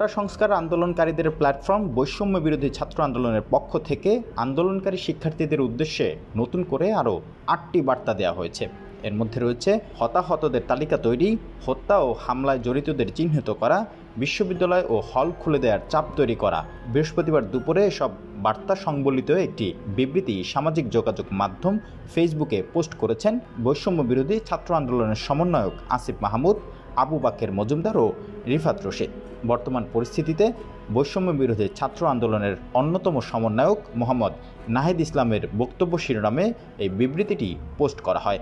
কোটা সংস্কার আন্দোলনকারীদের প্ল্যাটফর্ম বৈষম্য বিরোধী ছাত্র আন্দোলনের পক্ষ থেকে আন্দোলনকারী শিক্ষার্থীদের উদ্দেশ্যে নতুন করে আরও 8টি বার্তা দেওয়া হয়েছে। এর মধ্যে রয়েছে হতাহতদের তালিকা তৈরি, হত্যা ও হামলায় জড়িতদের চিহ্নিত করা, বিশ্ববিদ্যালয় ও হল খুলে দেওয়ার চাপ তৈরি করা। বৃহস্পতিবার দুপুরে এসব বার্তা সংবলিত একটি বিবৃতি সামাজিক যোগাযোগ মাধ্যম ফেসবুকে পোস্ট করেছেন বৈষম্য বিরোধী ছাত্র আন্দোলনের সমন্বয়ক আসিফ মাহমুদ, আবু বাকের মজুমদার ও রিফাত রশিদ। বর্তমান পরিস্থিতিতে বৈষম্য বিরোধী ছাত্র আন্দোলনের অন্যতম সমন্বয়ক মোহাম্মদ নাহিদ ইসলামের বক্তব্য শিরোনামে এই বিবৃতিটি পোস্ট করা হয়।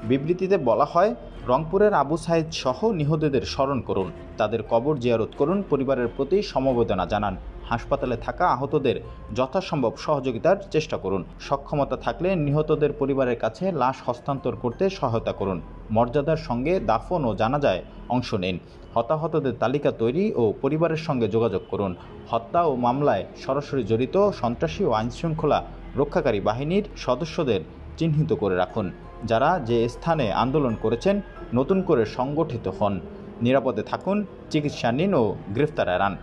বিবৃতিতে বলা হয়, রংপুরের আবু সাইদ সহ নিহতদের স্মরণ করুন, তাদের কবর জিয়ারত করুন, পরিবারের প্রতি সমবেদনা জানান, হাসপাতালে থাকা আহতদের যথাসম্ভব সহযোগিতার চেষ্টা করুন, সক্ষমতা থাকলে নিহতদের পরিবারের কাছে লাশ হস্তান্তর করতে সহায়তা করুন, মর্যাদার সঙ্গে দাফন ও জানাজায় অংশ নিন, হতাহতদের তালিকা তৈরি ও পরিবারের সঙ্গে যোগাযোগ করুন, হত্যা ও মামলায় সরাসরি জড়িত সন্ত্রাসী ও আইনশৃঙ্খলা রক্ষাকারী বাহিনীর সদস্যদের চিহ্নিত করে রাখুন, যারা যে স্থানে আন্দোলন করেছেন নতুন করে সংগঠিত হন, নিরাপদে থাকুন, চিকিৎসা নিন ও গ্রেফতার এড়ান।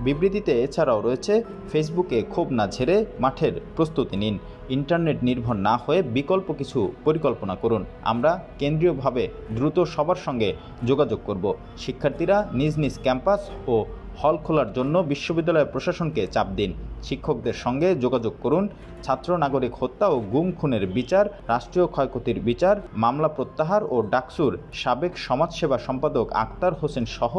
বিবৃতিতে এছাড়াও রয়েছে, ফেসবুকে ক্ষোভ না ঝেড়ে মাঠের প্রস্তুতি নিন, ইন্টারনেট নির্ভর না হয়ে বিকল্প কিছু পরিকল্পনা করুন, আমরা কেন্দ্রীয়ভাবে দ্রুত সবার সঙ্গে যোগাযোগ করব, শিক্ষার্থীরা নিজ নিজ ক্যাম্পাস ও হল খোলার জন্য বিশ্ববিদ্যালয় প্রশাসনকে চাপ দিন, শিক্ষকদের সঙ্গে যোগাযোগ করুন, ছাত্র নাগরিক হত্যা ও গুম খুনের বিচার, রাষ্ট্রীয় ক্ষয়ক্ষতির বিচার, মামলা প্রত্যাহার ও ডাকসুর সাবেক সমাজসেবা সম্পাদক আক্তার হোসেন সহ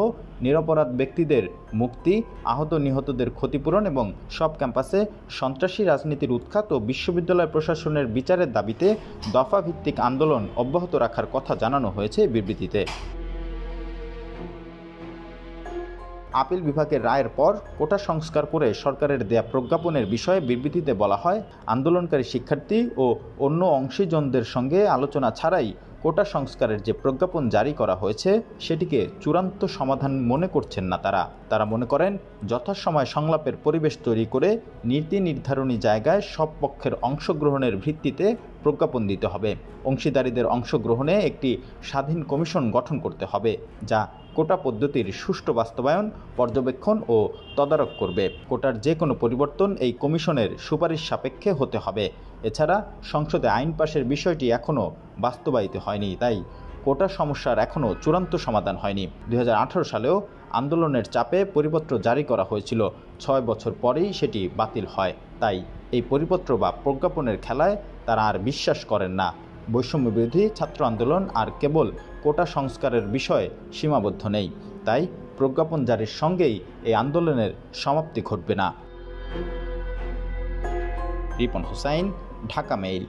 নিরপরাধ ব্যক্তিদের মুক্তি, আহত নিহতদের ক্ষতিপূরণ এবং সব ক্যাম্পাসে সন্ত্রাসী রাজনীতির উৎখাত ও বিশ্ববিদ্যালয় প্রশাসনের বিচারের দাবিতে দফাভিত্তিক আন্দোলন অব্যাহত রাখার কথা জানানো হয়েছে বিবৃতিতে। আপিল বিভাগের রায়ের পর কোটা সংস্কার করে সরকারের দেয়া প্রজ্ঞাপনের বিষয়ে বিবৃতিতে বলা হয়, আন্দোলনকারী শিক্ষার্থী ও অন্য অংশীজনদের সঙ্গে আলোচনা ছাড়াই কোটা সংস্কারের যে প্রজ্ঞাপন জারি করা হয়েছে সেটিকে চূড়ান্ত সমাধান মনে করছেন না তারা মনে করেন যথাসময় সংলাপের পরিবেশ তৈরি করে নীতি নির্ধারণী জায়গায় সব পক্ষের অংশগ্রহণের ভিত্তিতে প্রজ্ঞাপন দিতে হবে, অংশীদারীদের অংশগ্রহণে একটি স্বাধীন কমিশন গঠন করতে হবে, যা কোটা পদ্ধতির সুষ্ঠু বাস্তবায়ন, পর্যবেক্ষণ ও তদারক করবে। কোটার যে কোনো পরিবর্তন এই কমিশনের সুপারিশ সাপেক্ষে হতে হবে। এছাড়া সংসদে আইন পাশের বিষয়টি এখনও বাস্তবায়িত হয়নি, তাই কোটা সমস্যার এখনও চূড়ান্ত সমাধান হয়নি। 2018 সালেও আন্দোলনের চাপে পরিপত্র জারি করা হয়েছিল, 6 বছর পরেই সেটি বাতিল হয়। তাই এই পরিপত্র বা প্রজ্ঞাপনের খেলায় তারা আর বিশ্বাস করেন না। বৈষম্য বিরোধী ছাত্র আন্দোলন আর কেবল কোটা সংস্কারের বিষয়ে সীমাবদ্ধ নেই, তাই প্রজ্ঞাপন জারির সঙ্গেই এই আন্দোলনের সমাপ্তি ঘটবে না। রিপন হোসাইন, ঢাকা মেইল।